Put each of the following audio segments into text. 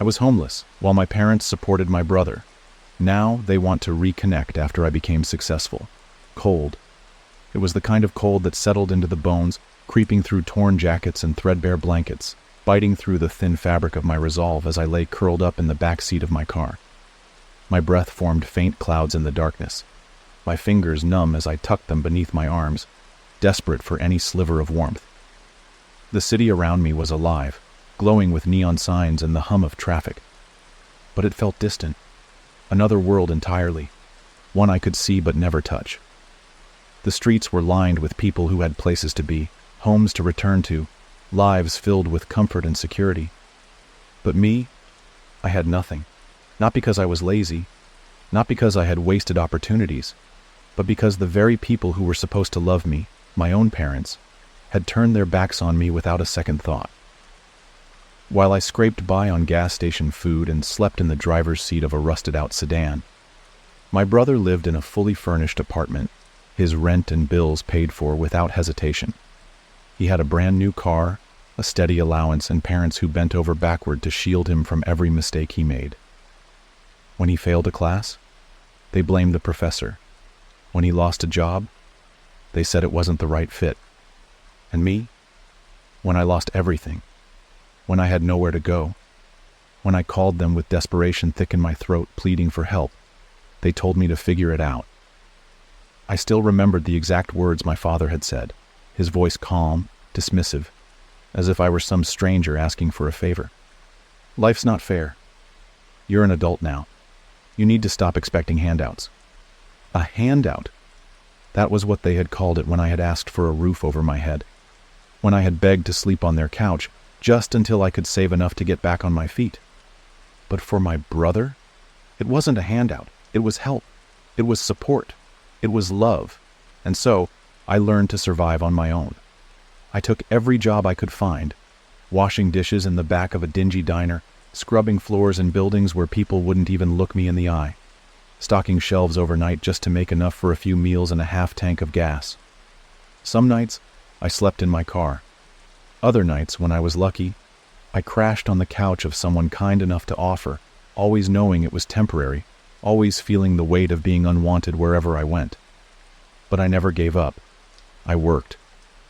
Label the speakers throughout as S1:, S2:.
S1: I was homeless, while my parents supported my brother. Now they want to reconnect after I became successful. Cold. It was the kind of cold that settled into the bones, creeping through torn jackets and threadbare blankets, biting through the thin fabric of my resolve as I lay curled up in the back seat of my car. My breath formed faint clouds in the darkness, my fingers numb as I tucked them beneath my arms, desperate for any sliver of warmth. The city around me was alive, glowing with neon signs and the hum of traffic. But it felt distant, another world entirely, one I could see but never touch. The streets were lined with people who had places to be, homes to return to, lives filled with comfort and security. But me, I had nothing. Not because I was lazy, not because I had wasted opportunities, but because the very people who were supposed to love me, my own parents, had turned their backs on me without a second thought. While I scraped by on gas station food and slept in the driver's seat of a rusted-out sedan, my brother lived in a fully furnished apartment, his rent and bills paid for without hesitation. He had a brand new car, a steady allowance, and parents who bent over backward to shield him from every mistake he made. When he failed a class, they blamed the professor. When he lost a job, they said it wasn't the right fit. And me? When I lost everything, when I had nowhere to go, when I called them with desperation thick in my throat, pleading for help, they told me to figure it out. I still remembered the exact words my father had said, his voice calm, dismissive, as if I were some stranger asking for a favor. Life's not fair. You're an adult now. You need to stop expecting handouts. A handout? That was what they had called it when I had asked for a roof over my head, when I had begged to sleep on their couch, just until I could save enough to get back on my feet. But for my brother, it wasn't a handout. It was help. It was support. It was love. And so, I learned to survive on my own. I took every job I could find, washing dishes in the back of a dingy diner, scrubbing floors in buildings where people wouldn't even look me in the eye, stocking shelves overnight just to make enough for a few meals and a half tank of gas. Some nights, I slept in my car. Other nights, when I was lucky, I crashed on the couch of someone kind enough to offer, always knowing it was temporary, always feeling the weight of being unwanted wherever I went. But I never gave up. I worked.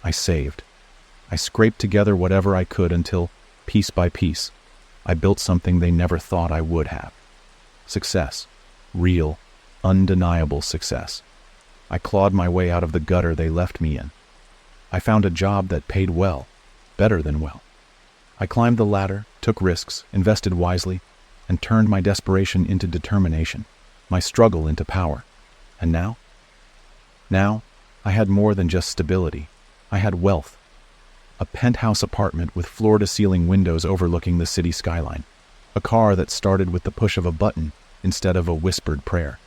S1: I saved. I scraped together whatever I could until, piece by piece, I built something they never thought I would have. Success. Real, undeniable success. I clawed my way out of the gutter they left me in. I found a job that paid well, better than well. I climbed the ladder, took risks, invested wisely, and turned my desperation into determination, my struggle into power. And now? Now, I had more than just stability. I had wealth. A penthouse apartment with floor-to-ceiling windows overlooking the city skyline. A car that started with the push of a button instead of a whispered prayer.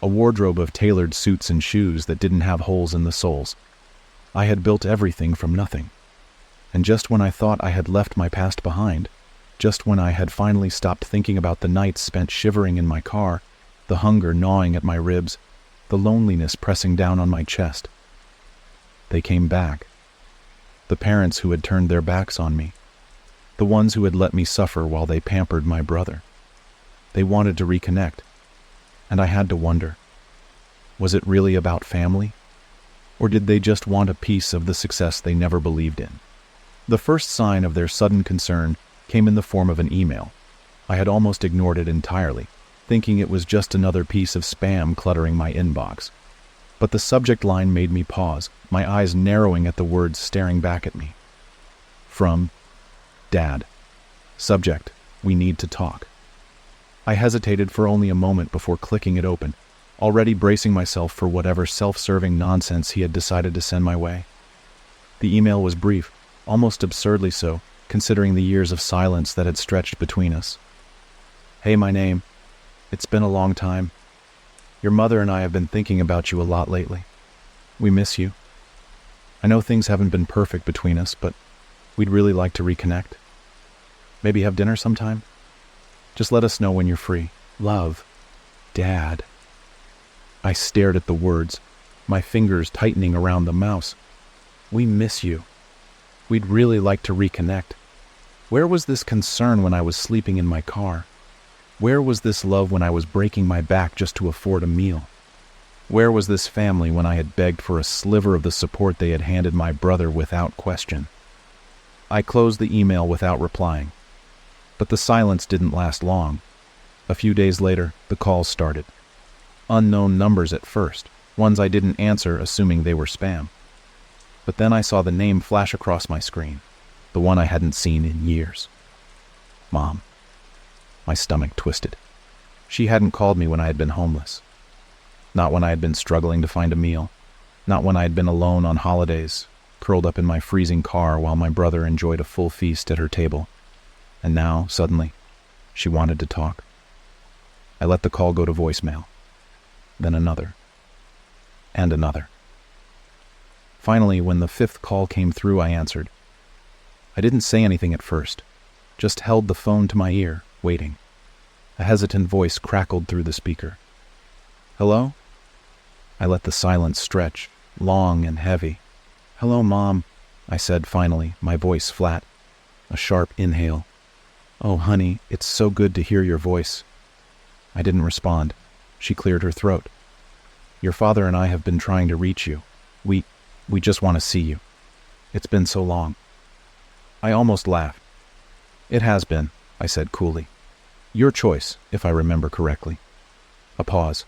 S1: A wardrobe of tailored suits and shoes that didn't have holes in the soles. I had built everything from nothing. And just when I thought I had left my past behind, just when I had finally stopped thinking about the nights spent shivering in my car, the hunger gnawing at my ribs, the loneliness pressing down on my chest, they came back. The parents who had turned their backs on me. The ones who had let me suffer while they pampered my brother. They wanted to reconnect. And I had to wonder, was it really about family? Or did they just want a piece of the success they never believed in? The first sign of their sudden concern came in the form of an email. I had almost ignored it entirely, thinking it was just another piece of spam cluttering my inbox. But the subject line made me pause, my eyes narrowing at the words staring back at me. From Dad. Subject, we need to talk. I hesitated for only a moment before clicking it open, already bracing myself for whatever self-serving nonsense he had decided to send my way. The email was brief, almost absurdly so, considering the years of silence that had stretched between us. Hey, my name. It's been a long time. Your mother and I have been thinking about you a lot lately. We miss you. I know things haven't been perfect between us, but we'd really like to reconnect. Maybe have dinner sometime? Just let us know when you're free. Love, Dad. I stared at the words, my fingers tightening around the mouse. We miss you. We'd really like to reconnect. Where was this concern when I was sleeping in my car? Where was this love when I was breaking my back just to afford a meal? Where was this family when I had begged for a sliver of the support they had handed my brother without question? I closed the email without replying. But the silence didn't last long. A few days later, the calls started. Unknown numbers at first, ones I didn't answer assuming they were spam. But then I saw the name flash across my screen, the one I hadn't seen in years. Mom. My stomach twisted. She hadn't called me when I had been homeless. Not when I had been struggling to find a meal. Not when I had been alone on holidays, curled up in my freezing car while my brother enjoyed a full feast at her table. And now, suddenly, she wanted to talk. I let the call go to voicemail. Then another. And another. Finally, when the fifth call came through, I answered. I didn't say anything at first, just held the phone to my ear, waiting. A hesitant voice crackled through the speaker. Hello? I let the silence stretch, long and heavy. Hello, Mom, I said finally, my voice flat. A sharp inhale. Oh, honey, it's so good to hear your voice. I didn't respond. She cleared her throat. Your father and I have been trying to reach you. We just want to see you. It's been so long. I almost laughed. It has been, I said coolly. Your choice, if I remember correctly. A pause.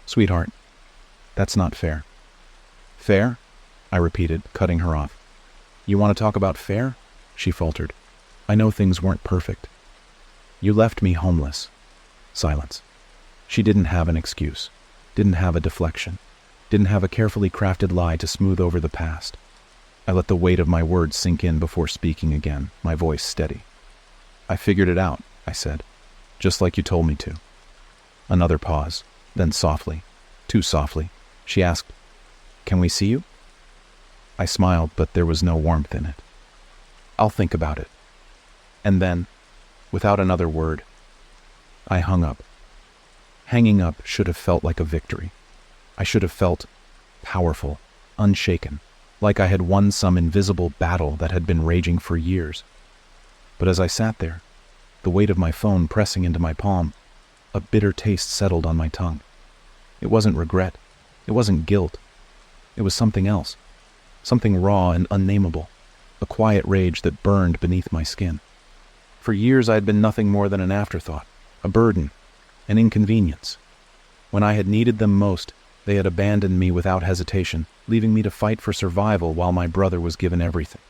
S1: Sweetheart, that's not fair. Fair? I repeated, cutting her off. You want to talk about fair? She faltered. I know things weren't perfect. You left me homeless. Silence. She didn't have an excuse, didn't have a deflection, didn't have a carefully crafted lie to smooth over the past. I let the weight of my words sink in before speaking again, my voice steady. I figured it out, I said, just like you told me to. Another pause, then softly, too softly, she asked, Can we see you? I smiled, but there was no warmth in it. I'll think about it. And then, without another word, I hung up. Hanging up should have felt like a victory. I should have felt powerful, unshaken, like I had won some invisible battle that had been raging for years. But as I sat there, the weight of my phone pressing into my palm, a bitter taste settled on my tongue. It wasn't regret. It wasn't guilt. It was something else. Something raw and unnameable. A quiet rage that burned beneath my skin. For years I had been nothing more than an afterthought, a burden, an inconvenience. When I had needed them most, they had abandoned me without hesitation, leaving me to fight for survival while my brother was given everything.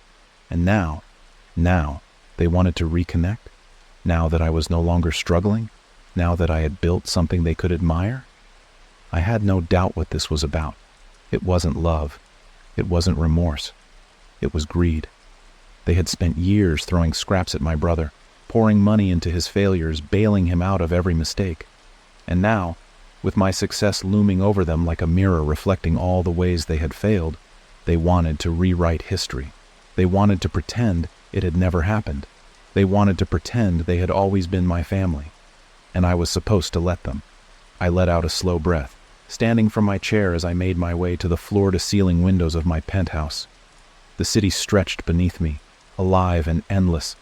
S1: And now, they wanted to reconnect? Now that I was no longer struggling? Now that I had built something they could admire? I had no doubt what this was about. It wasn't love. It wasn't remorse. It was greed. They had spent years throwing scraps at my brother, pouring money into his failures, bailing him out of every mistake. And now, with my success looming over them like a mirror reflecting all the ways they had failed, they wanted to rewrite history. They wanted to pretend it had never happened. They wanted to pretend they had always been my family. And I was supposed to let them. I let out a slow breath, standing from my chair as I made my way to the floor-to-ceiling windows of my penthouse. The city stretched beneath me, alive and endless,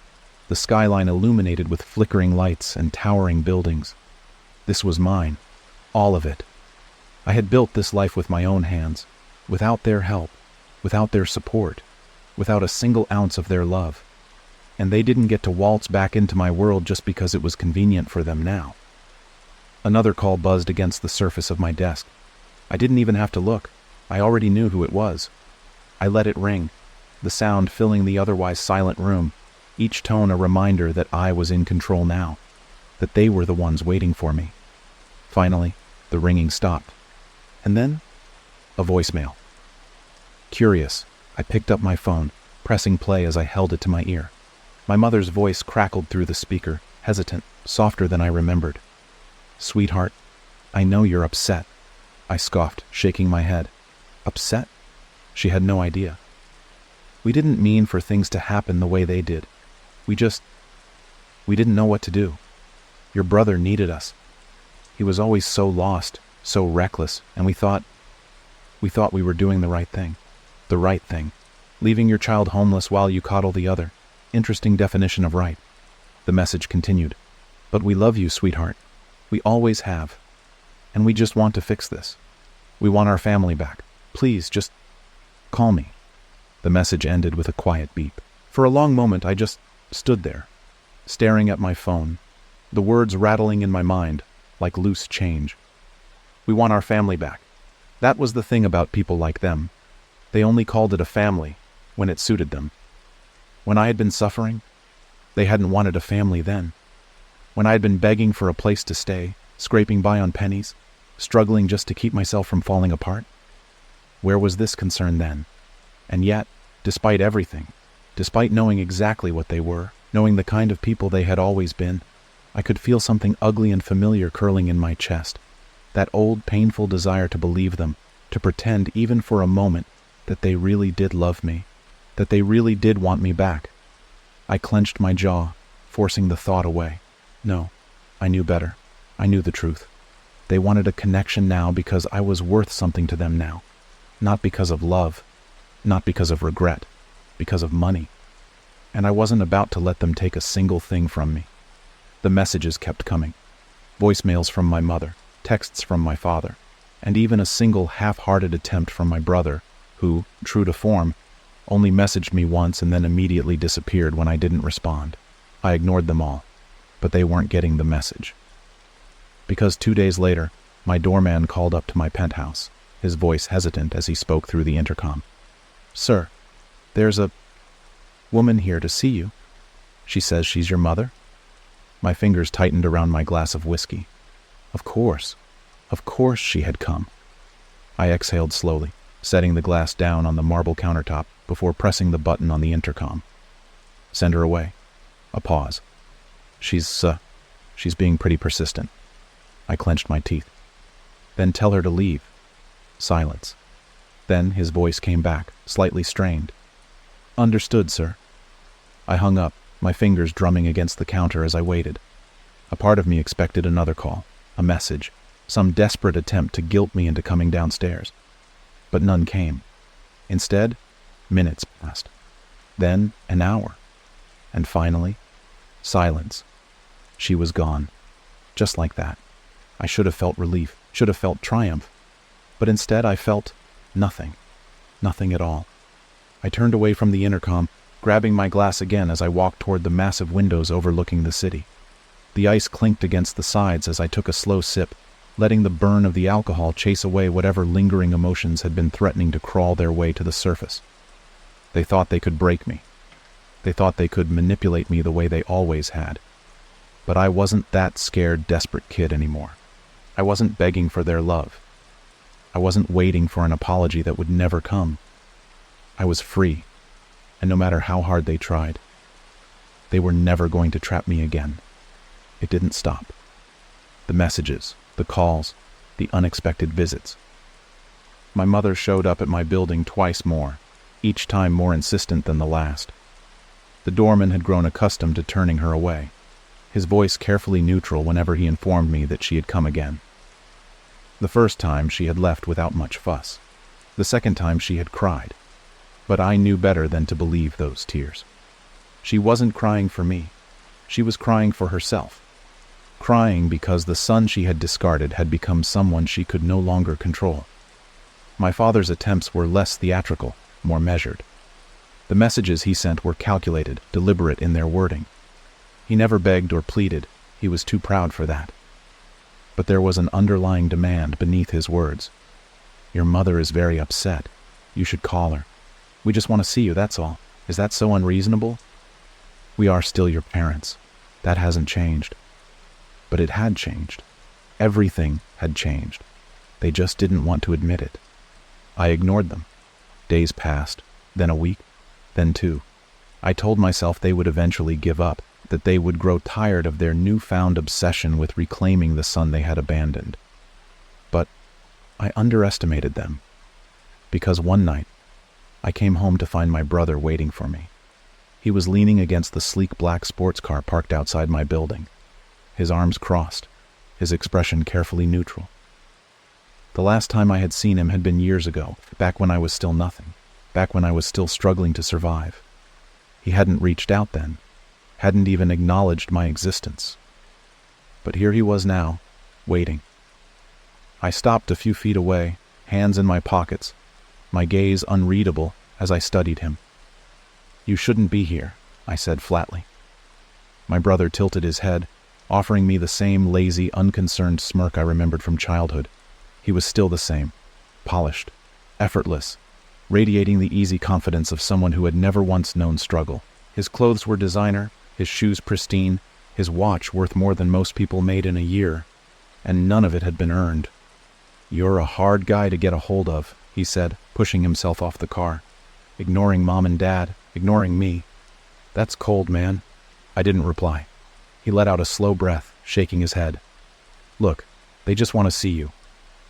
S1: the skyline illuminated with flickering lights and towering buildings. This was mine, all of it. I had built this life with my own hands, without their help, without their support, without a single ounce of their love. And they didn't get to waltz back into my world just because it was convenient for them now. Another call buzzed against the surface of my desk. I didn't even have to look. I already knew who it was. I let it ring, the sound filling the otherwise silent room, each tone a reminder that I was in control now, that they were the ones waiting for me. Finally, the ringing stopped. And then, a voicemail. Curious, I picked up my phone, pressing play as I held it to my ear. My mother's voice crackled through the speaker, hesitant, softer than I remembered. Sweetheart, I know you're upset. I scoffed, shaking my head. Upset? She had no idea. We didn't mean for things to happen the way they did. We didn't know what to do. Your brother needed us. He was always so lost, so reckless, and we thought we were doing the right thing. The right thing. Leaving your child homeless while you coddle the other. interesting definition of right. The message continued. But we love you, sweetheart. We always have. And we just want to fix this. We want our family back. Please, just call me. The message ended with a quiet beep. For a long moment, I just stood there, staring at my phone, the words rattling in my mind like loose change. We want our family back. That was the thing about people like them. They only called it a family when it suited them. When I had been suffering, they hadn't wanted a family then. When I had been begging for a place to stay, scraping by on pennies, struggling just to keep myself from falling apart, where was this concern then? And yet, despite everything, despite knowing exactly what they were, knowing the kind of people they had always been, I could feel something ugly and familiar curling in my chest. That old, painful desire to believe them, to pretend even for a moment that they really did love me, that they really did want me back. I clenched my jaw, forcing the thought away. No, I knew better. I knew the truth. They wanted a connection now because I was worth something to them now. Not because of love, not because of regret, because of money. And I wasn't about to let them take a single thing from me. The messages kept coming. Voicemails from my mother, texts from my father, and even a single half-hearted attempt from my brother, who, true to form, only messaged me once and then immediately disappeared when I didn't respond. I ignored them all, but they weren't getting the message. Because 2 days later, my doorman called up to my penthouse, his voice hesitant as he spoke through the intercom. "Sir, there's a woman here to see you. She says she's your mother?" My fingers tightened around my glass of whiskey. Of course she had come. I exhaled slowly, setting the glass down on the marble countertop before pressing the button on the intercom. "Send her away." A pause. She's being pretty persistent." I clenched my teeth. "Then tell her to leave." Silence. Then his voice came back, slightly strained. "Understood, sir." I hung up, my fingers drumming against the counter as I waited. A part of me expected another call, a message, some desperate attempt to guilt me into coming downstairs. But none came. Instead, minutes passed. Then an hour. And finally, silence. She was gone. Just like that. I should have felt relief, should have felt triumph. But instead I felt nothing. Nothing at all. I turned away from the intercom, grabbing my glass again as I walked toward the massive windows overlooking the city. The ice clinked against the sides as I took a slow sip, letting the burn of the alcohol chase away whatever lingering emotions had been threatening to crawl their way to the surface. They thought they could break me. They thought they could manipulate me the way they always had. But I wasn't that scared, desperate kid anymore. I wasn't begging for their love. I wasn't waiting for an apology that would never come. I was free, and no matter how hard they tried, they were never going to trap me again. It didn't stop. The messages, the calls, the unexpected visits. My mother showed up at my building twice more, each time more insistent than the last. The doorman had grown accustomed to turning her away, his voice carefully neutral whenever he informed me that she had come again. The first time she had left without much fuss. The second time she had cried. But I knew better than to believe those tears. She wasn't crying for me. She was crying for herself. Crying because the son she had discarded had become someone she could no longer control. My father's attempts were less theatrical, more measured. The messages he sent were calculated, deliberate in their wording. He never begged or pleaded. He was too proud for that. But there was an underlying demand beneath his words. "Your mother is very upset. You should call her. We just want to see you, that's all. Is that so unreasonable? We are still your parents. That hasn't changed." But it had changed. Everything had changed. They just didn't want to admit it. I ignored them. Days passed, then a week, then 2. I told myself they would eventually give up, that they would grow tired of their newfound obsession with reclaiming the son they had abandoned. But I underestimated them, because one night I came home to find my brother waiting for me. He was leaning against the sleek black sports car parked outside my building, his arms crossed, his expression carefully neutral. The last time I had seen him had been years ago, back when I was still nothing, back when I was still struggling to survive. He hadn't reached out then, hadn't even acknowledged my existence. But here he was now, waiting. I stopped a few feet away, hands in my pockets, my gaze unreadable as I studied him. "You shouldn't be here," I said flatly. My brother tilted his head, offering me the same lazy, unconcerned smirk I remembered from childhood. He was still the same, polished, effortless, radiating the easy confidence of someone who had never once known struggle. His clothes were designer, his shoes pristine, his watch worth more than most people made in a year, and none of it had been earned. "You're a hard guy to get a hold of," he said, pushing himself off the car. "Ignoring Mom and Dad, ignoring me. That's cold, man." I didn't reply. He let out a slow breath, shaking his head. "Look, they just want to see you.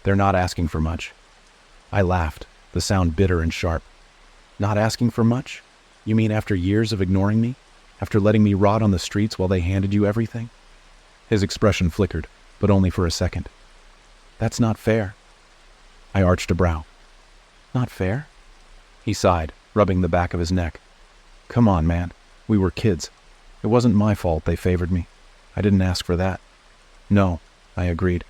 S1: They're not asking for much." I laughed, the sound bitter and sharp. "Not asking for much? You mean after years of ignoring me? After letting me rot on the streets while they handed you everything?" His expression flickered, but only for a second. "That's not fair." I arched a brow. "Not fair?" He sighed, rubbing the back of his neck. "Come on, man. We were kids. It wasn't my fault they favored me. I didn't ask for that." "No," I agreed.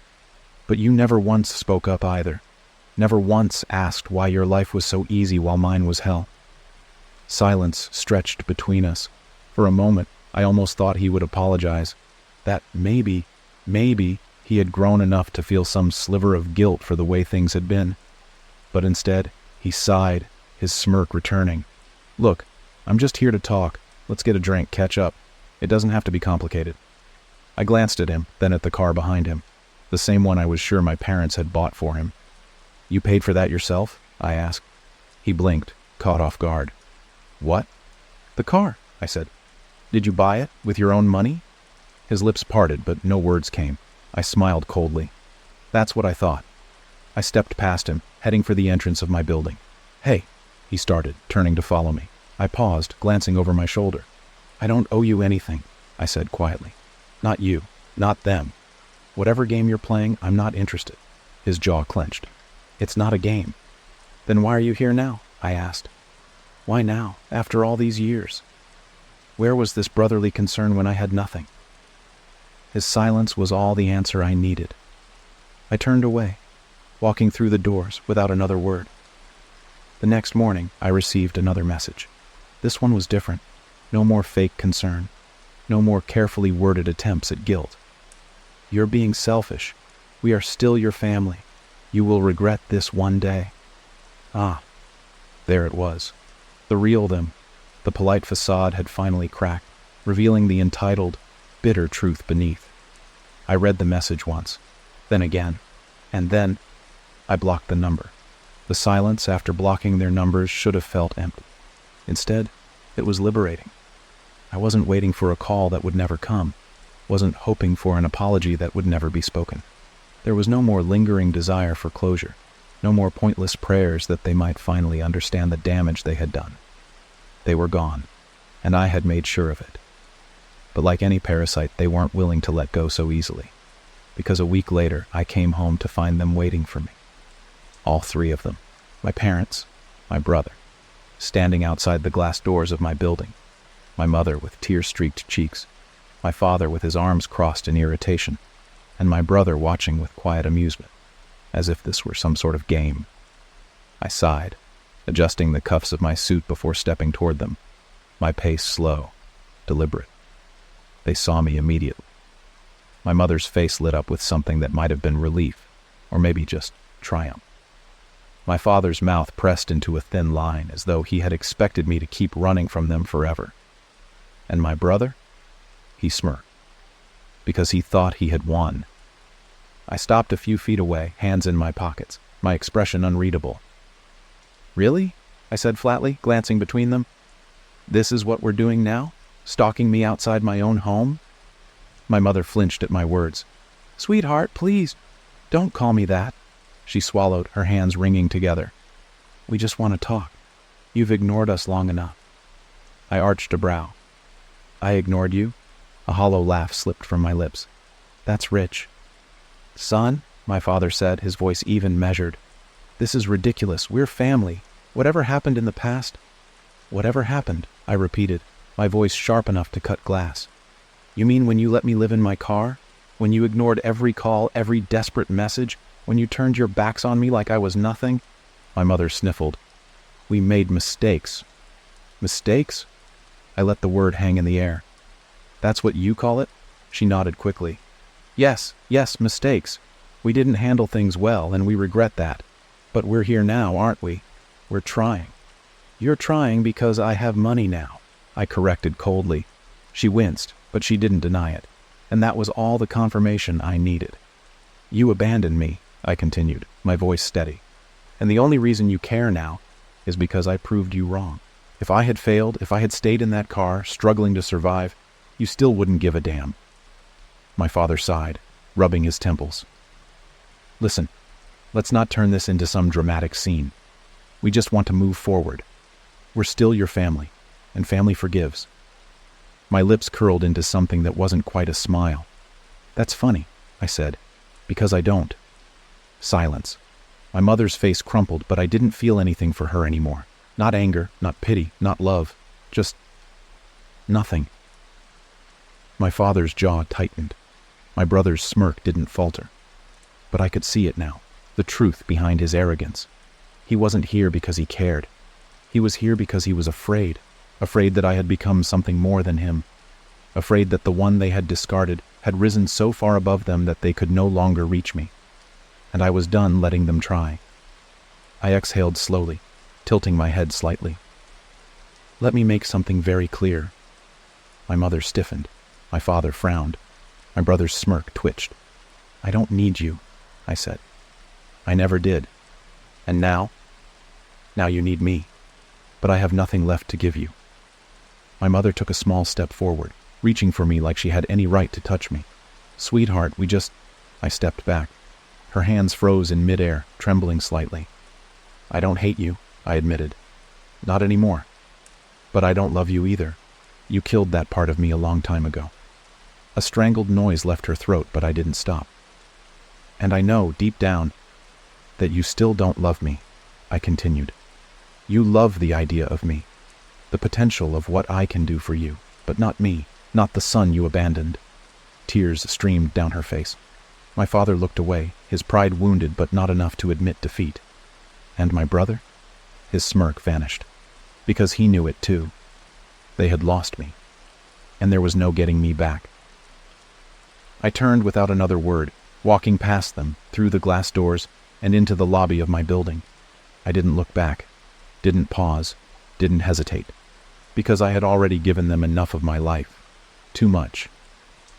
S1: "But you never once spoke up either. Never once asked why your life was so easy while mine was hell." Silence stretched between us. For a moment, I almost thought he would apologize. That maybe he had grown enough to feel some sliver of guilt for the way things had been. But instead, he sighed, his smirk returning. "Look, I'm just here to talk. Let's get a drink, catch up. It doesn't have to be complicated." I glanced at him, then at the car behind him, the same one I was sure my parents had bought for him. "You paid for that yourself?" I asked. He blinked, caught off guard. "What?" "The car," I said. "Did you buy it with your own money?" His lips parted, but no words came. I smiled coldly. "That's what I thought." I stepped past him, heading for the entrance of my building. "Hey," he started, turning to follow me. I paused, glancing over my shoulder. "I don't owe you anything," I said quietly. "Not you, not them. Whatever game you're playing, I'm not interested." His jaw clenched. "It's not a game." "Then why are you here now?" I asked. "Why now, after all these years? Where was this brotherly concern when I had nothing?" His silence was all the answer I needed. I turned away, walking through the doors without another word. The next morning, I received another message. This one was different. No more fake concern. No more carefully worded attempts at guilt. "You're being selfish. We are still your family. You will regret this one day." Ah, there it was. The real them. The polite facade had finally cracked, revealing the entitled, bitter truth beneath. I read the message once, then again, and then I blocked the number. The silence after blocking their numbers should have felt empty. Instead, it was liberating. I wasn't waiting for a call that would never come, wasn't hoping for an apology that would never be spoken. There was no more lingering desire for closure, no more pointless prayers that they might finally understand the damage they had done. They were gone, and I had made sure of it. But like any parasite, they weren't willing to let go so easily, because a week later I came home to find them waiting for me. All three of them, my parents, my brother, standing outside the glass doors of my building, my mother with tear-streaked cheeks, my father with his arms crossed in irritation, and my brother watching with quiet amusement, as if this were some sort of game. I sighed, adjusting the cuffs of my suit before stepping toward them, my pace slow, deliberate. They saw me immediately. My mother's face lit up with something that might have been relief, or maybe just triumph. My father's mouth pressed into a thin line, as though he had expected me to keep running from them forever. And my brother? He smirked, because he thought he had won. I stopped a few feet away, hands in my pockets, my expression unreadable. "Really?" I said flatly, glancing between them. "This is what we're doing now? Stalking me outside my own home?" My mother flinched at my words. "Sweetheart, please, don't call me that." She swallowed, her hands wringing together. "We just want to talk. You've ignored us long enough." I arched a brow. "I ignored you?" A hollow laugh slipped from my lips. "That's rich." "Son," my father said, his voice even, measured. "This is ridiculous. We're family. Whatever happened in the past..." "Whatever happened," I repeated, my voice sharp enough to cut glass. "You mean when you let me live in my car? When you ignored every call, every desperate message? When you turned your backs on me like I was nothing?" My mother sniffled. "We made mistakes." "Mistakes?" I let the word hang in the air. "That's what you call it?" She nodded quickly. Yes, mistakes. We didn't handle things well, and we regret that. But we're here now, aren't we? We're trying." "You're trying because I have money now," I corrected coldly. She winced, but she didn't deny it, and that was all the confirmation I needed. "You abandoned me," I continued, my voice steady. "And the only reason you care now is because I proved you wrong. If I had failed, if I had stayed in that car, struggling to survive, you still wouldn't give a damn." My father sighed, rubbing his temples. "Listen, let's not turn this into some dramatic scene. We just want to move forward. We're still your family, and family forgives." My lips curled into something that wasn't quite a smile. "That's funny," I said, "because I don't." Silence. My mother's face crumpled, but I didn't feel anything for her anymore. Not anger, not pity, not love. Just nothing. My father's jaw tightened. My brother's smirk didn't falter. But I could see it now, the truth behind his arrogance. He wasn't here because he cared. He was here because he was afraid that I had become something more than him, afraid that the one they had discarded had risen so far above them that they could no longer reach me. And I was done letting them try. I exhaled slowly, tilting my head slightly. "Let me make something very clear." My mother stiffened. My father frowned. My brother's smirk twitched. "I don't need you," I said. "I never did. And now? Now you need me. But I have nothing left to give you." My mother took a small step forward, reaching for me like she had any right to touch me. "Sweetheart, I stepped back. Her hands froze in midair, trembling slightly. "I don't hate you," I admitted. "Not anymore. But I don't love you either. You killed that part of me a long time ago." A strangled noise left her throat, but I didn't stop. "And I know, deep down, that you still don't love me," I continued. "You love the idea of me, the potential of what I can do for you, but not me, not the son you abandoned." Tears streamed down her face. My father looked away, his pride wounded but not enough to admit defeat. And my brother? His smirk vanished, because he knew it too. They had lost me, and there was no getting me back. I turned without another word, walking past them, through the glass doors, and into the lobby of my building. I didn't look back, didn't pause, didn't hesitate, because I had already given them enough of my life. Too much.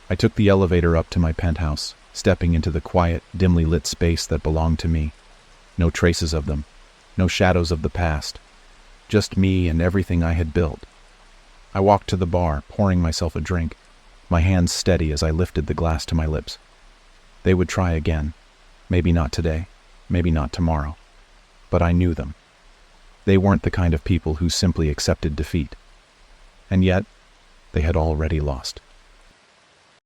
S1: I took the elevator up to my penthouse, stepping into the quiet, dimly lit space that belonged to me. No traces of them, no shadows of the past. Just me and everything I had built. I walked to the bar, pouring myself a drink, my hands steady as I lifted the glass to my lips. They would try again. Maybe not today, maybe not tomorrow. But I knew them. They weren't the kind of people who simply accepted defeat. And yet, they had already lost.